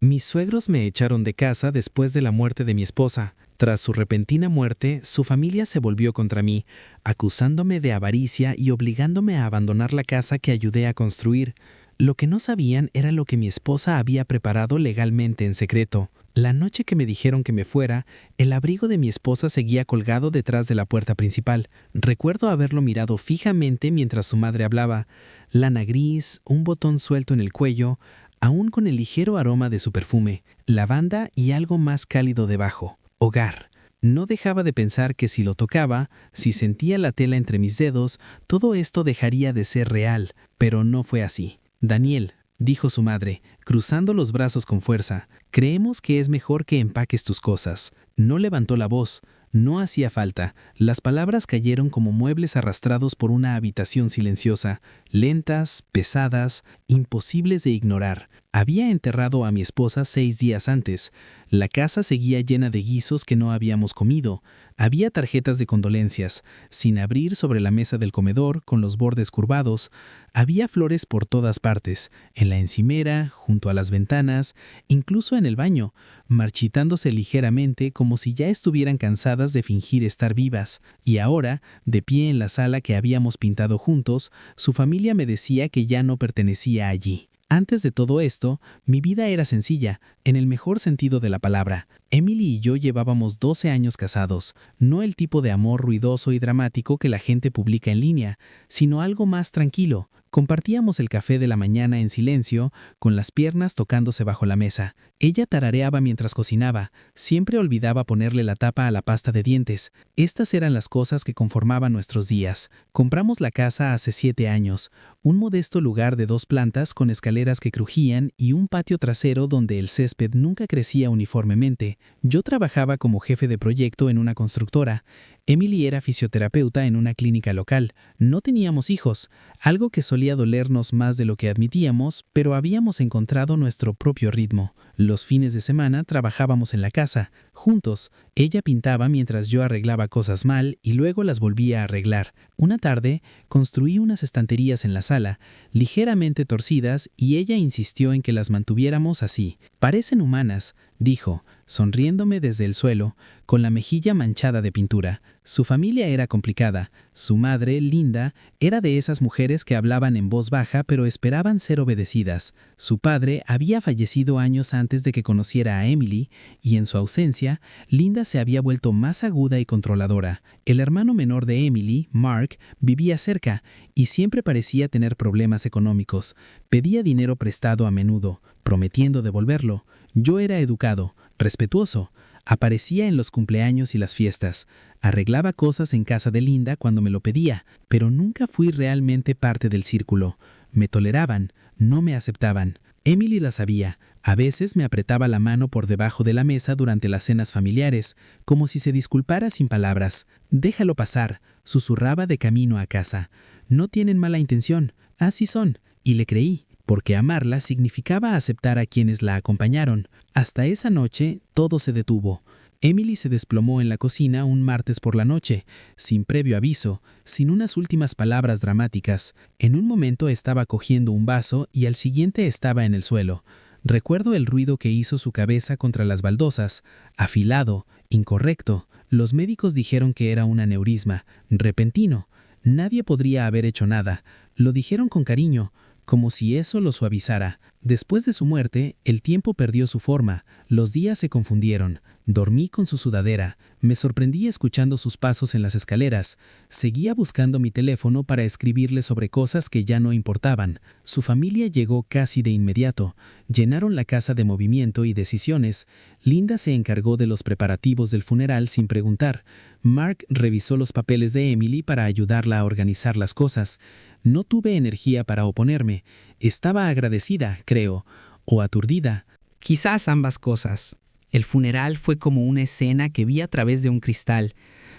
Mis suegros me echaron de casa después de la muerte de mi esposa. Tras su repentina muerte, su familia se volvió contra mí, acusándome de avaricia y obligándome a abandonar la casa que ayudé a construir. Lo que no sabían era lo que mi esposa había preparado legalmente en secreto. La noche que me dijeron que me fuera, el abrigo de mi esposa seguía colgado detrás de la puerta principal. Recuerdo haberlo mirado fijamente mientras su madre hablaba. Lana gris, un botón suelto en el cuello, aún con el ligero aroma de su perfume, lavanda y algo más cálido debajo. Hogar. No dejaba de pensar que si lo tocaba, si sentía la tela entre mis dedos, todo esto dejaría de ser real, pero no fue así. Daniel, dijo su madre, cruzando los brazos con fuerza, creemos que es mejor que empaques tus cosas. No levantó la voz, no hacía falta. Las palabras cayeron como muebles arrastrados por una habitación silenciosa, lentas, pesadas, imposibles de ignorar. Había enterrado a mi esposa 6 días antes. La casa seguía llena de guisos que no habíamos comido. Había tarjetas de condolencias, sin abrir sobre la mesa del comedor, con los bordes curvados. Había flores por todas partes, en la encimera, junto a las ventanas, incluso en el baño, marchitándose ligeramente como si ya estuvieran cansadas de fingir estar vivas. Y ahora, de pie en la sala que habíamos pintado juntos, su familia me decía que ya no pertenecía allí. Antes de todo esto, mi vida era sencilla, en el mejor sentido de la palabra. Emily y yo llevábamos 12 años casados, no el tipo de amor ruidoso y dramático que la gente publica en línea, sino algo más tranquilo. Compartíamos el café de la mañana en silencio, con las piernas tocándose bajo la mesa. Ella tarareaba mientras cocinaba, siempre olvidaba ponerle la tapa a la pasta de dientes. Estas eran las cosas que conformaban nuestros días. Compramos la casa hace 7 años, un modesto lugar de 2 plantas con escaleras que crujían y un patio trasero donde el césped nunca crecía uniformemente. Yo trabajaba como jefe de proyecto en una constructora. Emily era fisioterapeuta en una clínica local. No teníamos hijos, algo que solía dolernos más de lo que admitíamos, pero habíamos encontrado nuestro propio ritmo. Los fines de semana trabajábamos en la casa, juntos. Ella pintaba mientras yo arreglaba cosas mal y luego las volvía a arreglar. Una tarde, construí unas estanterías en la sala, ligeramente torcidas, y ella insistió en que las mantuviéramos así. Parecen humanas, dijo, sonriéndome desde el suelo, con la mejilla manchada de pintura. Su familia era complicada. Su madre, Linda, era de esas mujeres que hablaban en voz baja pero esperaban ser obedecidas. Su padre había fallecido años antes de que conociera a Emily, y en su ausencia, Linda se había vuelto más aguda y controladora. El hermano menor de Emily, Mark, vivía cerca y siempre parecía tener problemas económicos. Pedía dinero prestado a menudo, prometiendo devolverlo. Yo era educado, respetuoso. Aparecía en los cumpleaños y las fiestas. Arreglaba cosas en casa de Linda cuando me lo pedía, pero nunca fui realmente parte del círculo. Me toleraban, no me aceptaban. Emily la sabía. A veces me apretaba la mano por debajo de la mesa durante las cenas familiares, como si se disculpara sin palabras. «Déjalo pasar», susurraba de camino a casa. «No tienen mala intención, así son». Y le creí, porque amarla significaba aceptar a quienes la acompañaron. Hasta esa noche, todo se detuvo. Emily se desplomó en la cocina un martes por la noche, sin previo aviso, sin unas últimas palabras dramáticas. En un momento estaba cogiendo un vaso y al siguiente estaba en el suelo. Recuerdo el ruido que hizo su cabeza contra las baldosas, afilado, incorrecto. Los médicos dijeron que era un aneurisma, repentino. Nadie podría haber hecho nada. Lo dijeron con cariño, como si eso lo suavizara. Después de su muerte, el tiempo perdió su forma, los días se confundieron. Dormí con su sudadera, me sorprendí escuchando sus pasos en las escaleras. Seguía buscando mi teléfono para escribirle sobre cosas que ya no importaban. Su familia llegó casi de inmediato. Llenaron la casa de movimiento y decisiones. Linda se encargó de los preparativos del funeral sin preguntar. Mark revisó los papeles de Emily para ayudarla a organizar las cosas. No tuve energía para oponerme. Estaba agradecida, creo, o aturdida. Quizás ambas cosas. El funeral fue como una escena que vi a través de un cristal.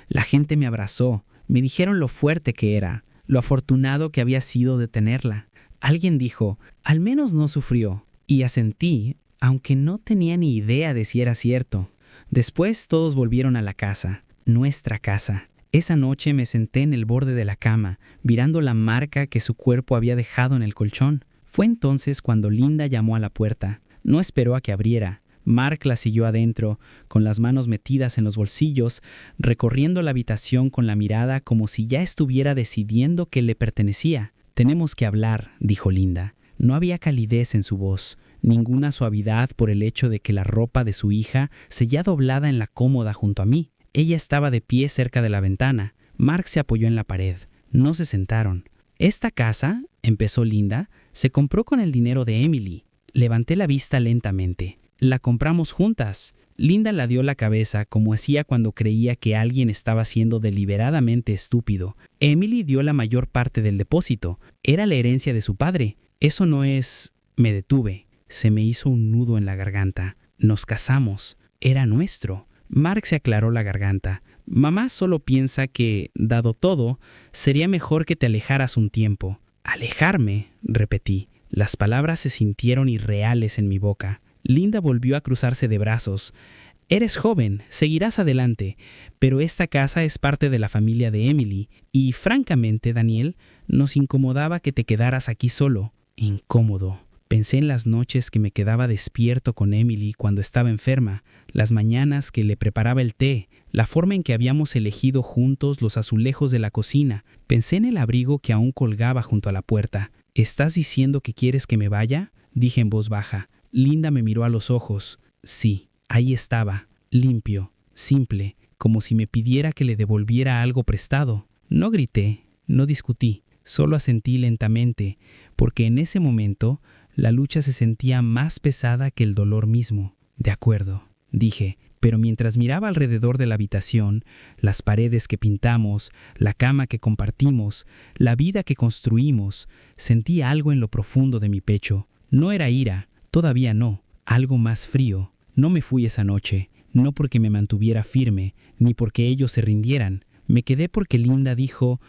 La gente me abrazó, me dijeron lo fuerte que era, lo afortunado que había sido de tenerla. Alguien dijo, al menos no sufrió, y asentí, aunque no tenía ni idea de si era cierto. Después todos volvieron a la casa, nuestra casa. Esa noche me senté en el borde de la cama, mirando la marca que su cuerpo había dejado en el colchón. Fue entonces cuando Linda llamó a la puerta. No esperó a que abriera. Mark la siguió adentro, con las manos metidas en los bolsillos, recorriendo la habitación con la mirada como si ya estuviera decidiendo que le pertenecía. «Tenemos que hablar», dijo Linda. No había calidez en su voz, ninguna suavidad por el hecho de que la ropa de su hija seguía doblada en la cómoda junto a mí. Ella estaba de pie cerca de la ventana. Mark se apoyó en la pared. No se sentaron. «Esta casa», empezó Linda, «se compró con el dinero de Emily». Levanté la vista lentamente. «La compramos juntas». Linda ladeó la cabeza como hacía cuando creía que alguien estaba siendo deliberadamente estúpido. «Emily dio la mayor parte del depósito. Era la herencia de su padre. Eso no es...». Me detuve. Se me hizo un nudo en la garganta. «Nos casamos. Era nuestro». Mark se aclaró la garganta. «Mamá solo piensa que, dado todo, sería mejor que te alejaras un tiempo». «¿Alejarme?», repetí. Las palabras se sintieron irreales en mi boca. Linda volvió a cruzarse de brazos. «Eres joven, seguirás adelante, pero esta casa es parte de la familia de Emily, y francamente, Daniel, nos incomodaba que te quedaras aquí solo». Incómodo. Pensé en las noches que me quedaba despierto con Emily cuando estaba enferma, las mañanas que le preparaba el té, la forma en que habíamos elegido juntos los azulejos de la cocina. Pensé en el abrigo que aún colgaba junto a la puerta. «¿Estás diciendo que quieres que me vaya?», dije en voz baja. Linda me miró a los ojos. Sí, ahí estaba, limpio, simple, como si me pidiera que le devolviera algo prestado. No grité, no discutí, solo asentí lentamente, porque en ese momento la lucha se sentía más pesada que el dolor mismo. «De acuerdo», dije, pero mientras miraba alrededor de la habitación, las paredes que pintamos, la cama que compartimos, la vida que construimos, sentí algo en lo profundo de mi pecho. No era ira, todavía no, algo más frío. No me fui esa noche, no porque me mantuviera firme, ni porque ellos se rindieran. Me quedé porque Linda dijo: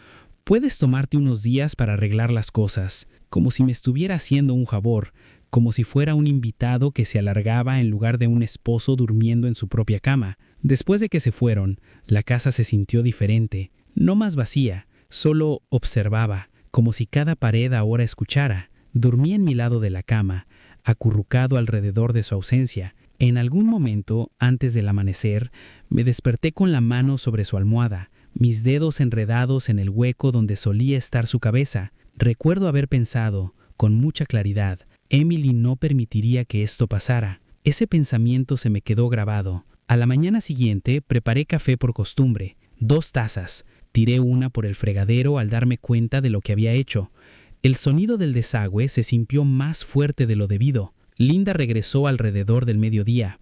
«Puedes tomarte unos días para arreglar las cosas», como si me estuviera haciendo un favor, como si fuera un invitado que se alargaba en lugar de un esposo durmiendo en su propia cama. Después de que se fueron, la casa se sintió diferente, no más vacía, solo observaba, como si cada pared ahora escuchara. Dormí en mi lado de la cama, acurrucado alrededor de su ausencia. En algún momento, antes del amanecer, me desperté con la mano sobre su almohada, mis dedos enredados en el hueco donde solía estar su cabeza. Recuerdo haber pensado, con mucha claridad, Emily no permitiría que esto pasara. Ese pensamiento se me quedó grabado. A la mañana siguiente preparé café por costumbre, 2 tazas. Tiré una por el fregadero al darme cuenta de lo que había hecho. El sonido del desagüe se sintió más fuerte de lo debido. Linda regresó alrededor del mediodía.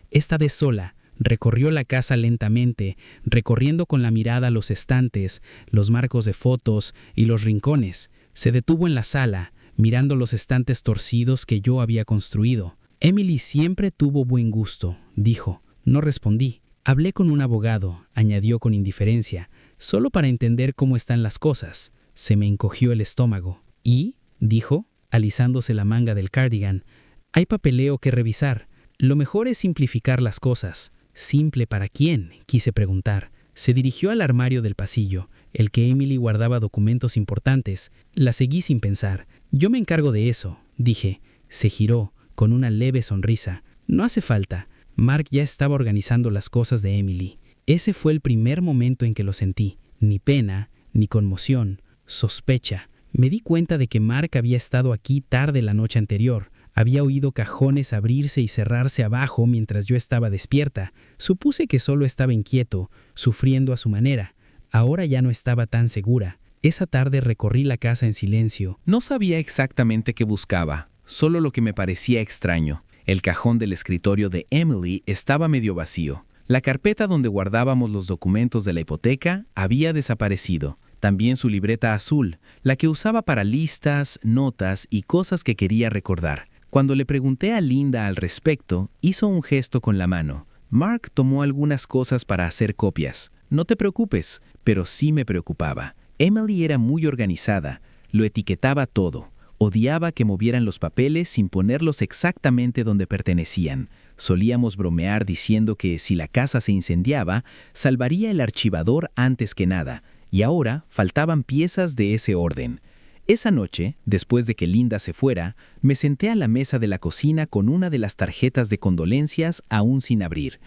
Esta vez sola, recorrió la casa lentamente, recorriendo con la mirada los estantes, los marcos de fotos y los rincones. Se detuvo en la sala, mirando los estantes torcidos que yo había construido. «Emily siempre tuvo buen gusto», dijo. No respondí. «Hablé con un abogado», añadió con indiferencia, «solo para entender cómo están las cosas». Se me encogió el estómago. «¿Y?», dijo, alisándose la manga del cardigan. «Hay papeleo que revisar. Lo mejor es simplificar las cosas». «¿Simple para quién?», quise preguntar. Se dirigió al armario del pasillo, el que Emily guardaba documentos importantes. La seguí sin pensar. «Yo me encargo de eso», dije. Se giró, con una leve sonrisa. «No hace falta». Mark ya estaba organizando las cosas de Emily. Ese fue el primer momento en que lo sentí. Ni pena, ni conmoción, sospecha. Me di cuenta de que Mark había estado aquí tarde la noche anterior. Había oído cajones abrirse y cerrarse abajo mientras yo estaba despierta. Supuse que solo estaba inquieto, sufriendo a su manera. Ahora ya no estaba tan segura. Esa tarde recorrí la casa en silencio. No sabía exactamente qué buscaba, solo lo que me parecía extraño. El cajón del escritorio de Emily estaba medio vacío. La carpeta donde guardábamos los documentos de la hipoteca había desaparecido. También su libreta azul, la que usaba para listas, notas y cosas que quería recordar. Cuando le pregunté a Linda al respecto, hizo un gesto con la mano. «Mark tomó algunas cosas para hacer copias. No te preocupes», pero sí me preocupaba. Emily era muy organizada, lo etiquetaba todo. Odiaba que movieran los papeles sin ponerlos exactamente donde pertenecían. Solíamos bromear diciendo que si la casa se incendiaba, salvaría el archivador antes que nada, y ahora faltaban piezas de ese orden. Esa noche, después de que Linda se fuera, me senté a la mesa de la cocina con una de las tarjetas de condolencias aún sin abrir.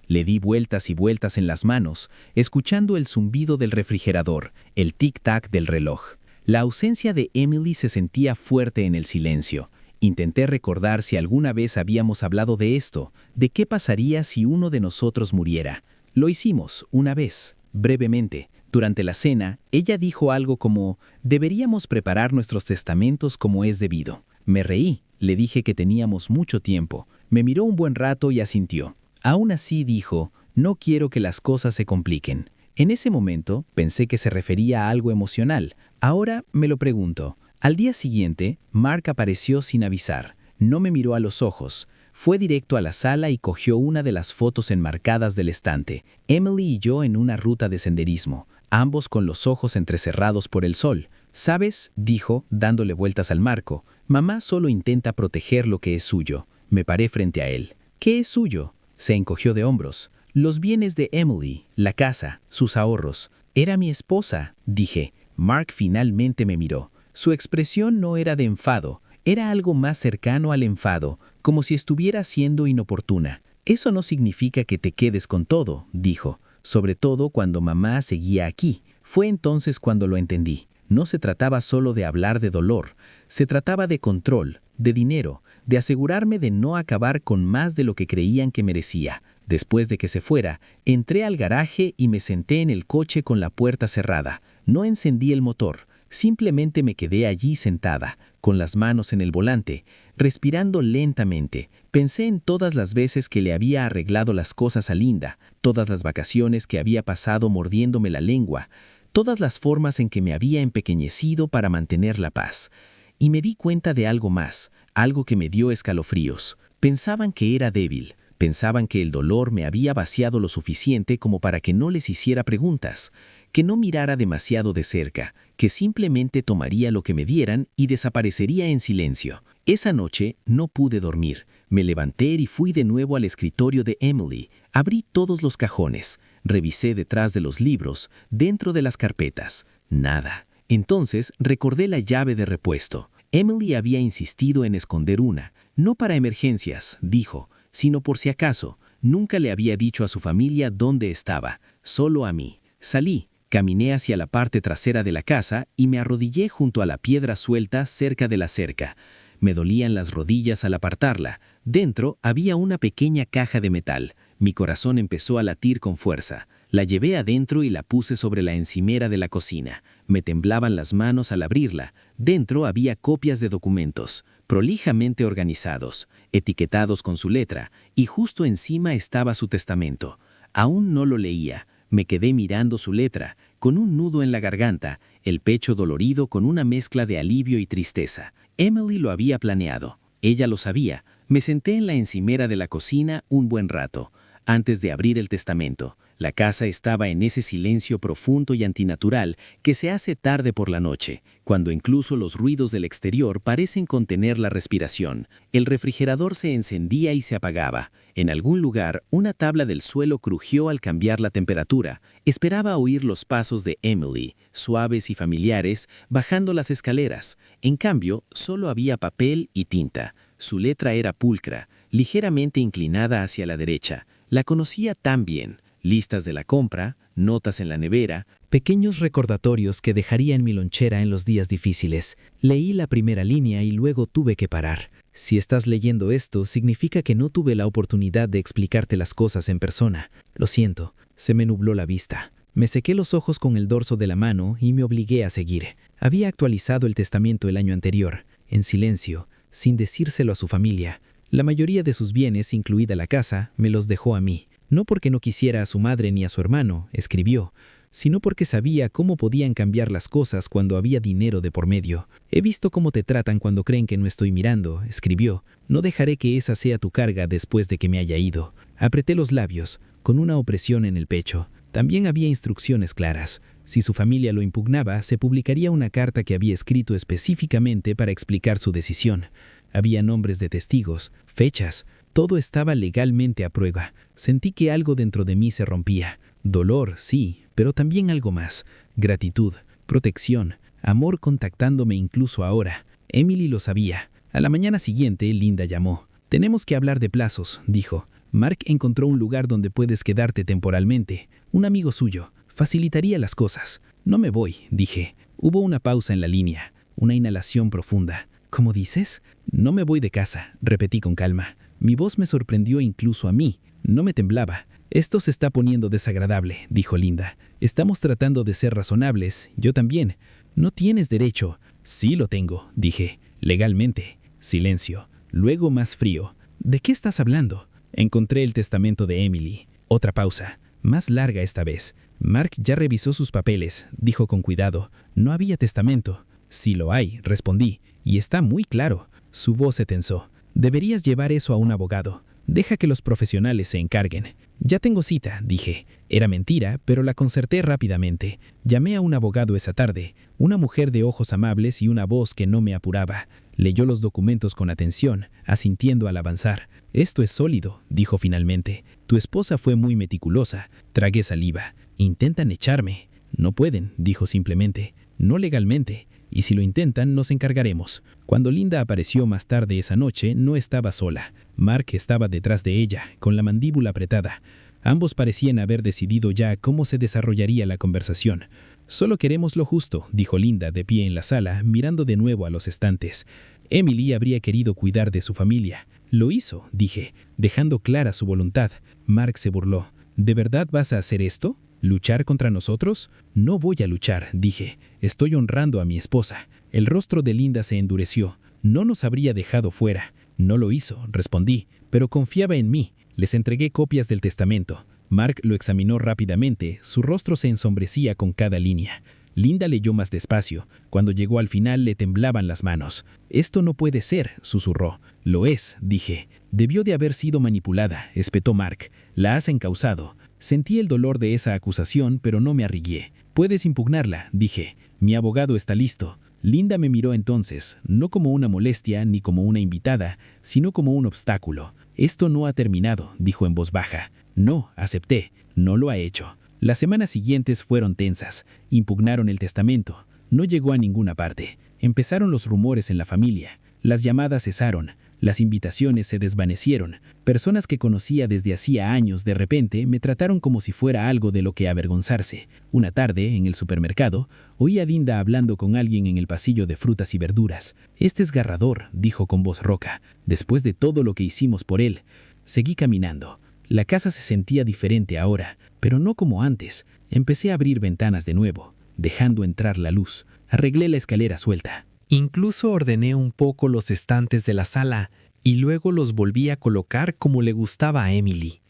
Le di vueltas y vueltas en las manos, escuchando el zumbido del refrigerador, el tic-tac del reloj. La ausencia de Emily se sentía fuerte en el silencio. Intenté recordar si alguna vez habíamos hablado de esto, de qué pasaría si uno de nosotros muriera. Lo hicimos, una vez, brevemente. Durante la cena, ella dijo algo como, deberíamos preparar nuestros testamentos como es debido. Me reí, le dije que teníamos mucho tiempo. Me miró un buen rato y asintió. Aún así dijo, no quiero que las cosas se compliquen. En ese momento pensé que se refería a algo emocional. Ahora me lo pregunto. Al día siguiente, Mark apareció sin avisar. No me miró a los ojos. Fue directo a la sala y cogió una de las fotos enmarcadas del estante. Emily y yo en una ruta de senderismo, ambos con los ojos entrecerrados por el sol. ¿Sabes?, dijo, dándole vueltas al marco. Mamá solo intenta proteger lo que es suyo. Me paré frente a él. ¿Qué es suyo? Se encogió de hombros. Los bienes de Emily, la casa, sus ahorros. Era mi esposa, dije. Mark finalmente me miró. Su expresión no era de enfado. Era algo más cercano al enfado, como si estuviera siendo inoportuna. Eso no significa que te quedes con todo, dijo, sobre todo cuando mamá seguía aquí. Fue entonces cuando lo entendí. No se trataba solo de hablar de dolor, se trataba de control, de dinero, de asegurarme de no acabar con más de lo que creían que merecía. Después de que se fuera, entré al garaje y me senté en el coche con la puerta cerrada. No encendí el motor. Simplemente me quedé allí sentada, con las manos en el volante, respirando lentamente. Pensé en todas las veces que le había arreglado las cosas a Linda, todas las vacaciones que había pasado mordiéndome la lengua, todas las formas en que me había empequeñecido para mantener la paz. Y me di cuenta de algo más, algo que me dio escalofríos. Pensaban que era débil. Pensaban que el dolor me había vaciado lo suficiente como para que no les hiciera preguntas, que no mirara demasiado de cerca, que simplemente tomaría lo que me dieran y desaparecería en silencio. Esa noche no pude dormir. Me levanté y fui de nuevo al escritorio de Emily. Abrí todos los cajones. Revisé detrás de los libros, dentro de las carpetas. Nada. Entonces recordé la llave de repuesto. Emily había insistido en esconder una. No para emergencias, dijo, sino por si acaso. Nunca le había dicho a su familia dónde estaba, solo a mí. Salí, caminé hacia la parte trasera de la casa y me arrodillé junto a la piedra suelta cerca de la cerca. Me dolían las rodillas al apartarla. Dentro había una pequeña caja de metal. Mi corazón empezó a latir con fuerza. La llevé adentro y la puse sobre la encimera de la cocina. Me temblaban las manos al abrirla. Dentro había copias de documentos, prolijamente organizados, etiquetados con su letra, y justo encima estaba su testamento. Aún no lo leía. Me quedé mirando su letra, con un nudo en la garganta, el pecho dolorido con una mezcla de alivio y tristeza. Emily lo había planeado. Ella lo sabía. Me senté en la encimera de la cocina un buen rato. Antes de abrir el testamento, la casa estaba en ese silencio profundo y antinatural que se hace tarde por la noche, cuando incluso los ruidos del exterior parecen contener la respiración. El refrigerador se encendía y se apagaba. En algún lugar, una tabla del suelo crujió al cambiar la temperatura. Esperaba oír los pasos de Emily, suaves y familiares, bajando las escaleras. En cambio, solo había papel y tinta. Su letra era pulcra, ligeramente inclinada hacia la derecha. La conocía tan bien. Listas de la compra, notas en la nevera, pequeños recordatorios que dejaría en mi lonchera en los días difíciles. Leí la primera línea y luego tuve que parar. Si estás leyendo esto, significa que no tuve la oportunidad de explicarte las cosas en persona. Lo siento, se me nubló la vista. Me sequé los ojos con el dorso de la mano y me obligué a seguir. Había actualizado el testamento el año anterior, en silencio, sin decírselo a su familia. La mayoría de sus bienes, incluida la casa, me los dejó a mí. No porque no quisiera a su madre ni a su hermano, escribió, sino porque sabía cómo podían cambiar las cosas cuando había dinero de por medio. He visto cómo te tratan cuando creen que no estoy mirando, escribió. No dejaré que esa sea tu carga después de que me haya ido. Apreté los labios, con una opresión en el pecho. También había instrucciones claras. Si su familia lo impugnaba, se publicaría una carta que había escrito específicamente para explicar su decisión. Había nombres de testigos, fechas. Todo estaba legalmente a prueba. Sentí que algo dentro de mí se rompía. Dolor, sí, pero también algo más. Gratitud, protección, Amor contactándome incluso ahora. Emily lo sabía. A la mañana siguiente, Linda llamó. Tenemos que hablar de plazos, dijo. Mark encontró un lugar donde puedes quedarte temporalmente. Un amigo suyo. Facilitaría las cosas. No me voy, dije. Hubo una pausa en la línea. Una inhalación profunda. ¿Cómo dices? No me voy de casa, repetí con calma. Mi voz me sorprendió incluso a mí. No me temblaba. Esto se está poniendo desagradable, dijo Linda. Estamos tratando de ser razonables. Yo también. No tienes derecho. Sí lo tengo, dije. Legalmente. Silencio. Luego más frío. ¿De qué estás hablando? Encontré el testamento de Emily. Otra pausa. Más larga esta vez. Mark ya revisó sus papeles, dijo con cuidado. No había testamento. Sí lo hay, respondí. Y está muy claro. Su voz se tensó. Deberías llevar eso a un abogado. Deja que los profesionales se encarguen. Ya tengo cita, dije. Era mentira, pero la concerté rápidamente. Llamé a un abogado esa tarde, una mujer de ojos amables y una voz que no me apuraba. Leyó los documentos con atención, asintiendo al avanzar. Esto es sólido, dijo finalmente. Tu esposa fue muy meticulosa. Tragué saliva. Intentan echarme. No pueden, dijo simplemente. No legalmente. Y si lo intentan, nos encargaremos. Cuando Linda apareció más tarde esa noche, no estaba sola. Mark estaba detrás de ella, con la mandíbula apretada. Ambos parecían haber decidido ya cómo se desarrollaría la conversación. Solo queremos lo justo, dijo Linda de pie en la sala, mirando de nuevo a los estantes. Emily habría querido cuidar de su familia. Lo hizo, dije, dejando clara su voluntad. Mark se burló. ¿De verdad vas a hacer esto? ¿Luchar contra nosotros? No voy a luchar, dije. Estoy honrando a mi esposa. El rostro de Linda se endureció. No nos habría dejado fuera. No lo hizo, respondí, pero confiaba en mí. Les entregué copias del testamento. Mark lo examinó rápidamente. Su rostro se ensombrecía con cada línea. Linda leyó más despacio. Cuando llegó al final le temblaban las manos. Esto no puede ser, susurró. Lo es, dije. Debió de haber sido manipulada, espetó Mark. La has encausado. Sentí el dolor de esa acusación, pero no me arrigué. Puedes impugnarla, dije. Mi abogado está listo. Linda me miró entonces, no como una molestia ni como una invitada, sino como un obstáculo. Esto no ha terminado, dijo en voz baja. No, acepté. No lo ha hecho. Las semanas siguientes fueron tensas. Impugnaron el testamento. No llegó a ninguna parte. Empezaron los rumores en la familia. Las llamadas cesaron. Las invitaciones se desvanecieron. Personas que conocía desde hacía años de repente me trataron como si fuera algo de lo que avergonzarse. Una tarde, en el supermercado, oí a Linda hablando con alguien en el pasillo de frutas y verduras. «Este es Garrador», dijo con voz roca, «después de todo lo que hicimos por él». Seguí caminando. La casa se sentía diferente ahora, pero no como antes. Empecé a abrir ventanas de nuevo, dejando entrar la luz. Arreglé la escalera suelta. Incluso ordené un poco los estantes de la sala y luego los volví a colocar como le gustaba a Emily.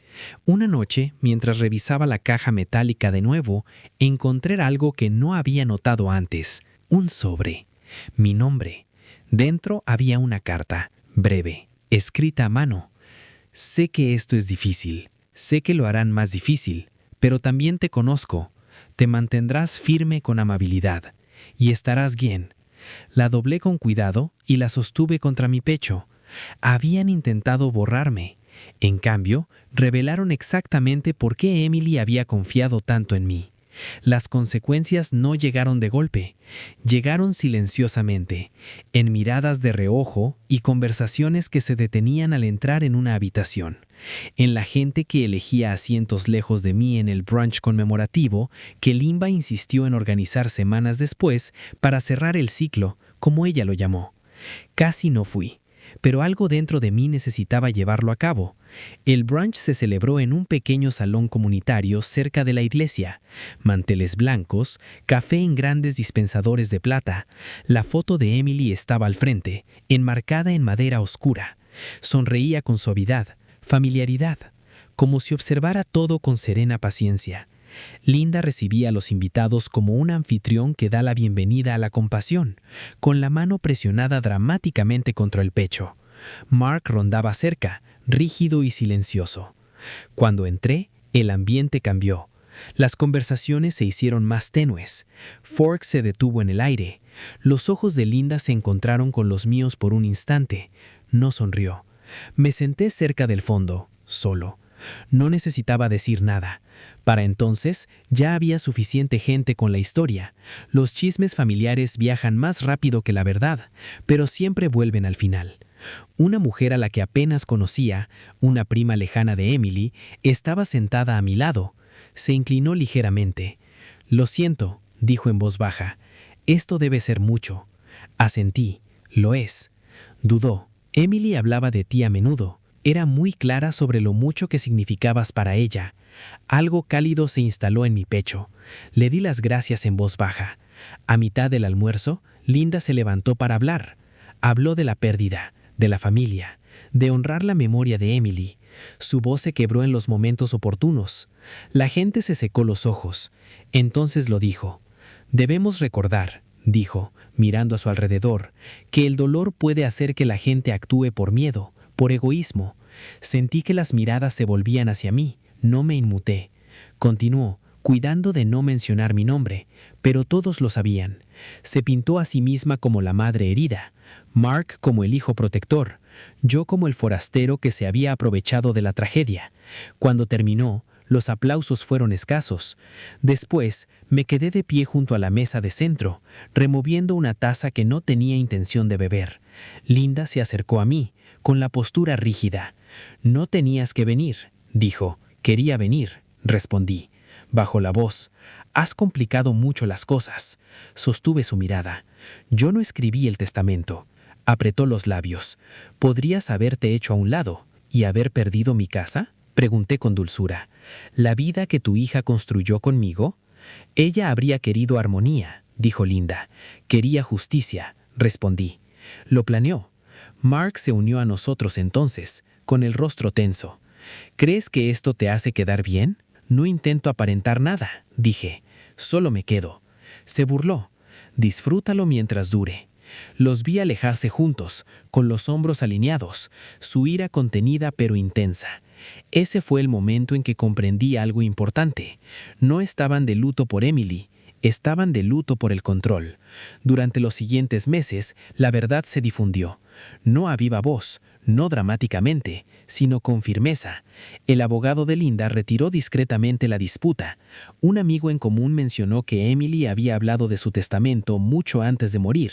Una noche, mientras revisaba la caja metálica de nuevo, encontré algo que no había notado antes. Un sobre. Mi nombre. Dentro había una carta, breve, escrita a mano. Sé que esto es difícil. Sé que lo harán más difícil. Pero también te conozco. Te mantendrás firme con amabilidad. Y estarás bien. La doblé con cuidado y la sostuve contra mi pecho. Habían intentado borrarme. En cambio, revelaron exactamente por qué Emily había confiado tanto en mí. Las consecuencias no llegaron de golpe, llegaron silenciosamente, en miradas de reojo y conversaciones que se detenían al entrar en una habitación, en la gente que elegía asientos lejos de mí en el brunch conmemorativo que Linda insistió en organizar semanas después para cerrar el ciclo, como ella lo llamó. Casi no fui, pero algo dentro de mí necesitaba llevarlo a cabo. El brunch se celebró en un pequeño salón comunitario cerca de la iglesia. Manteles blancos, café en grandes dispensadores de plata. La foto de Emily estaba al frente, enmarcada en madera oscura. Sonreía con suavidad, familiaridad, como si observara todo con serena paciencia. Linda recibía a los invitados como un anfitrión que da la bienvenida a la compasión, con la mano presionada dramáticamente contra el pecho. Mark rondaba cerca, rígido y silencioso. Cuando entré, el ambiente cambió. Las conversaciones se hicieron más tenues. Fork se detuvo en el aire. Los ojos de Linda se encontraron con los míos por un instante. No sonrió. Me senté cerca del fondo, solo. No necesitaba decir nada. Para entonces, ya había suficiente gente con la historia. Los chismes familiares viajan más rápido que la verdad, pero siempre vuelven al final. Una mujer a la que apenas conocía, una prima lejana de Emily, estaba sentada a mi lado. Se inclinó ligeramente. «Lo siento», dijo en voz baja. «Esto debe ser mucho». Asentí. «Lo es». Dudó. Emily hablaba de ti a menudo. Era muy clara sobre lo mucho que significabas para ella. Algo cálido se instaló en mi pecho. Le di las gracias en voz baja. A mitad del almuerzo, Linda se levantó para hablar. Habló de la pérdida, de la familia, de honrar la memoria de Emily. Su voz se quebró en los momentos oportunos. La gente se secó los ojos. Entonces lo dijo. «Debemos recordar», dijo, mirando a su alrededor, «que el dolor puede hacer que la gente actúe por miedo, por egoísmo». Sentí que las miradas se volvían hacia mí. No me inmuté. Continuó, cuidando de no mencionar mi nombre, pero todos lo sabían. Se pintó a sí misma como la madre herida, Mark como el hijo protector, yo como el forastero que se había aprovechado de la tragedia. Cuando terminó, los aplausos fueron escasos. Después, me quedé de pie junto a la mesa de centro, removiendo una taza que no tenía intención de beber. Linda se acercó a mí, con la postura rígida. «No tenías que venir», dijo. «Quería venir», respondí. Bajó la voz. «Has complicado mucho las cosas». Sostuve su mirada. «Yo no escribí el testamento». Apretó los labios. «¿Podrías haberte hecho a un lado y haber perdido mi casa?», pregunté con dulzura. «¿La vida que tu hija construyó conmigo?» «Ella habría querido armonía», dijo Linda. «Quería justicia», respondí. «Lo planeó». Mark se unió a nosotros entonces, con el rostro tenso. «¿Crees que esto te hace quedar bien?» «No intento aparentar nada», dije. «Solo me quedo». Se burló. «Disfrútalo mientras dure». Los vi alejarse juntos, con los hombros alineados, su ira contenida pero intensa. Ese fue el momento en que comprendí algo importante. No estaban de luto por Emily, estaban de luto por el control. Durante los siguientes meses, la verdad se difundió. No a viva voz, no dramáticamente, sino con firmeza. El abogado de Linda retiró discretamente la disputa. Un amigo en común mencionó que Emily había hablado de su testamento mucho antes de morir.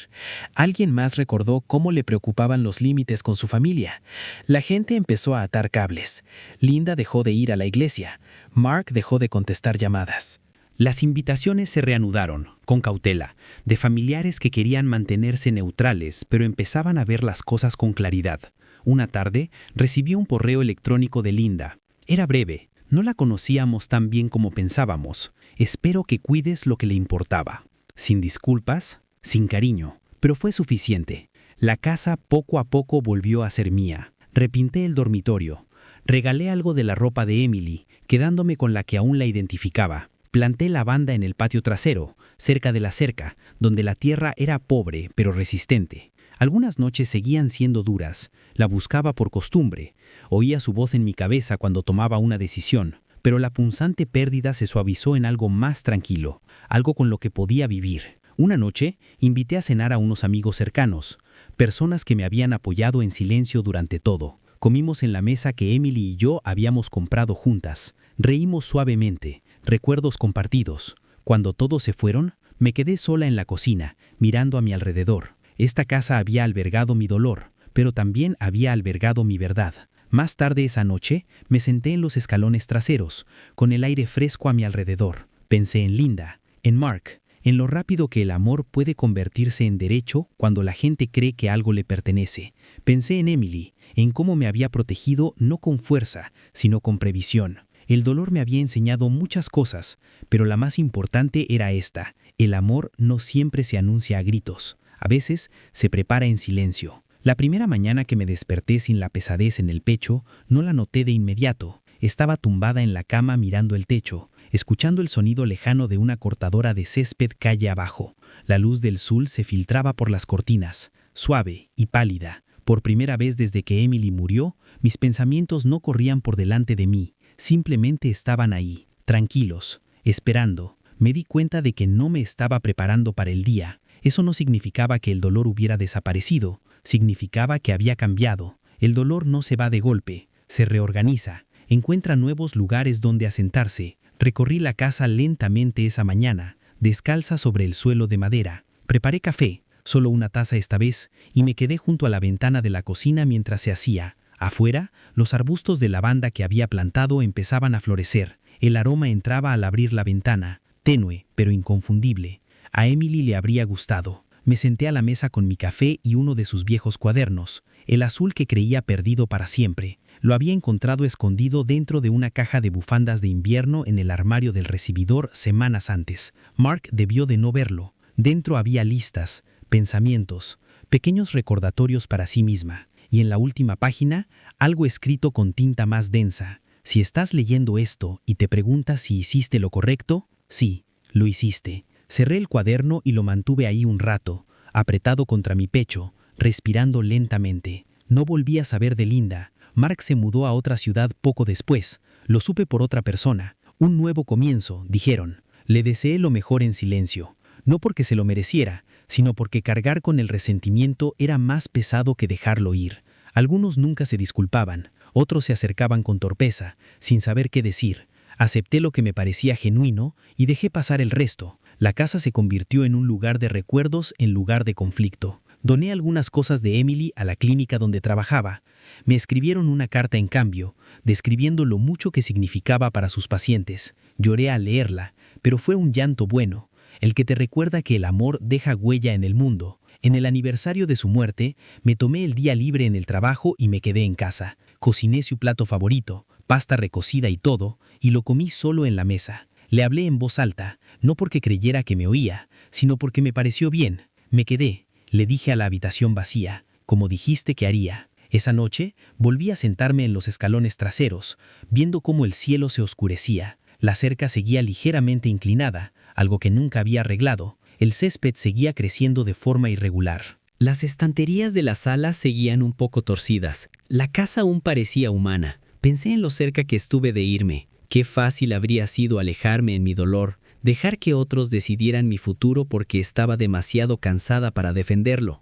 Alguien más recordó cómo le preocupaban los límites con su familia. La gente empezó a atar cables. Linda dejó de ir a la iglesia. Mark dejó de contestar llamadas. Las invitaciones se reanudaron, con cautela, de familiares que querían mantenerse neutrales, pero empezaban a ver las cosas con claridad. Una tarde, recibí un correo electrónico de Linda. Era breve, no la conocíamos tan bien como pensábamos. Espero que cuides lo que le importaba. Sin disculpas, sin cariño, pero fue suficiente. La casa poco a poco volvió a ser mía. Repinté el dormitorio. Regalé algo de la ropa de Emily, quedándome con la que aún la identificaba. Planté lavanda en el patio trasero, cerca de la cerca, donde la tierra era pobre pero resistente. Algunas noches seguían siendo duras. La buscaba por costumbre. Oía su voz en mi cabeza cuando tomaba una decisión, pero la punzante pérdida se suavizó en algo más tranquilo, algo con lo que podía vivir. Una noche, invité a cenar a unos amigos cercanos, personas que me habían apoyado en silencio durante todo. Comimos en la mesa que Emily y yo habíamos comprado juntas. Reímos suavemente. Recuerdos compartidos. Cuando todos se fueron, me quedé sola en la cocina, mirando a mi alrededor. Esta casa había albergado mi dolor, pero también había albergado mi verdad. Más tarde esa noche, me senté en los escalones traseros, con el aire fresco a mi alrededor. Pensé en Linda, en Mark, en lo rápido que el amor puede convertirse en derecho cuando la gente cree que algo le pertenece. Pensé en Emily, en cómo me había protegido no con fuerza, sino con previsión. El dolor me había enseñado muchas cosas, pero la más importante era esta: el amor no siempre se anuncia a gritos. A veces se prepara en silencio. La primera mañana que me desperté sin la pesadez en el pecho, no la noté de inmediato. Estaba tumbada en la cama mirando el techo, escuchando el sonido lejano de una cortadora de césped calle abajo. La luz del sol se filtraba por las cortinas, suave y pálida. Por primera vez desde que Emily murió, mis pensamientos no corrían por delante de mí. Simplemente estaban ahí, tranquilos, esperando. Me di cuenta de que no me estaba preparando para el día. Eso no significaba que el dolor hubiera desaparecido, significaba que había cambiado. El dolor no se va de golpe, se reorganiza, encuentra nuevos lugares donde asentarse, Recorrí la casa lentamente esa mañana, descalza sobre el suelo de madera. Preparé café, solo una taza esta vez, y me quedé junto a la ventana de la cocina mientras se hacía. Afuera, los arbustos de lavanda que había plantado empezaban a florecer. El aroma entraba al abrir la ventana, tenue, pero inconfundible. A Emily le habría gustado. Me senté a la mesa con mi café y uno de sus viejos cuadernos, el azul que creía perdido para siempre. Lo había encontrado escondido dentro de una caja de bufandas de invierno en el armario del recibidor semanas antes. Mark debió de no verlo. Dentro había listas, pensamientos, pequeños recordatorios para sí misma. Y en la última página, algo escrito con tinta más densa. Si estás leyendo esto y te preguntas si hiciste lo correcto, sí, lo hiciste. Cerré el cuaderno y lo mantuve ahí un rato, apretado contra mi pecho, respirando lentamente. No volví a saber de Linda. Mark se mudó a otra ciudad poco después. Lo supe por otra persona. Un nuevo comienzo, dijeron. Le deseé lo mejor en silencio. No porque se lo mereciera, sino porque cargar con el resentimiento era más pesado que dejarlo ir. Algunos nunca se disculpaban, otros se acercaban con torpeza, sin saber qué decir. Acepté lo que me parecía genuino y dejé pasar el resto. La casa se convirtió en un lugar de recuerdos en lugar de conflicto. Doné algunas cosas de Emily a la clínica donde trabajaba. Me escribieron una carta en cambio, describiendo lo mucho que significaba para sus pacientes. Lloré al leerla, pero fue un llanto bueno, el que te recuerda que el amor deja huella en el mundo. En el aniversario de su muerte, me tomé el día libre en el trabajo y me quedé en casa. Cociné su plato favorito, pasta recocida y todo, y lo comí solo en la mesa. Le hablé en voz alta, no porque creyera que me oía, sino porque me pareció bien. Me quedé, le dije a la habitación vacía, como dijiste que haría. Esa noche, volví a sentarme en los escalones traseros, viendo cómo el cielo se oscurecía. La cerca seguía ligeramente inclinada, algo que nunca había arreglado. El césped seguía creciendo de forma irregular. Las estanterías de la sala seguían un poco torcidas. La casa aún parecía humana. Pensé en lo cerca que estuve de irme. Qué fácil habría sido alejarme en mi dolor, dejar que otros decidieran mi futuro porque estaba demasiado cansada para defenderlo.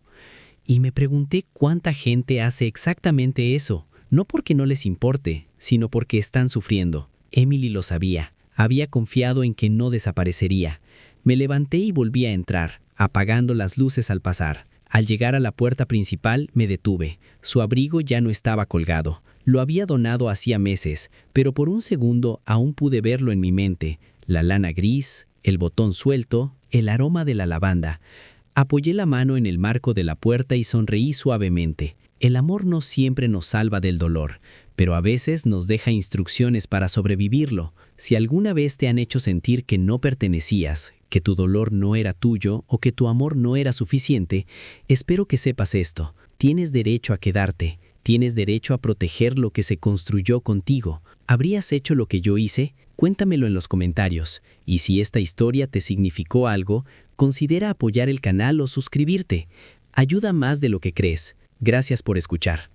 Y me pregunté cuánta gente hace exactamente eso, no porque no les importe, sino porque están sufriendo. Emily lo sabía. Había confiado en que no desaparecería. Me levanté y volví a entrar, apagando las luces al pasar. Al llegar a la puerta principal me detuve. Su abrigo ya no estaba colgado. Lo había donado hacía meses, pero por un segundo aún pude verlo en mi mente. La lana gris, el botón suelto, el aroma de la lavanda. Apoyé la mano en el marco de la puerta y sonreí suavemente. El amor no siempre nos salva del dolor, pero a veces nos deja instrucciones para sobrevivirlo. Si alguna vez te han hecho sentir que no pertenecías, que tu dolor no era tuyo o que tu amor no era suficiente, espero que sepas esto. Tienes derecho a quedarte. Tienes derecho a proteger lo que se construyó contigo. ¿Habrías hecho lo que yo hice? Cuéntamelo en los comentarios. Y si esta historia te significó algo, considera apoyar el canal o suscribirte. Ayuda más de lo que crees. Gracias por escuchar.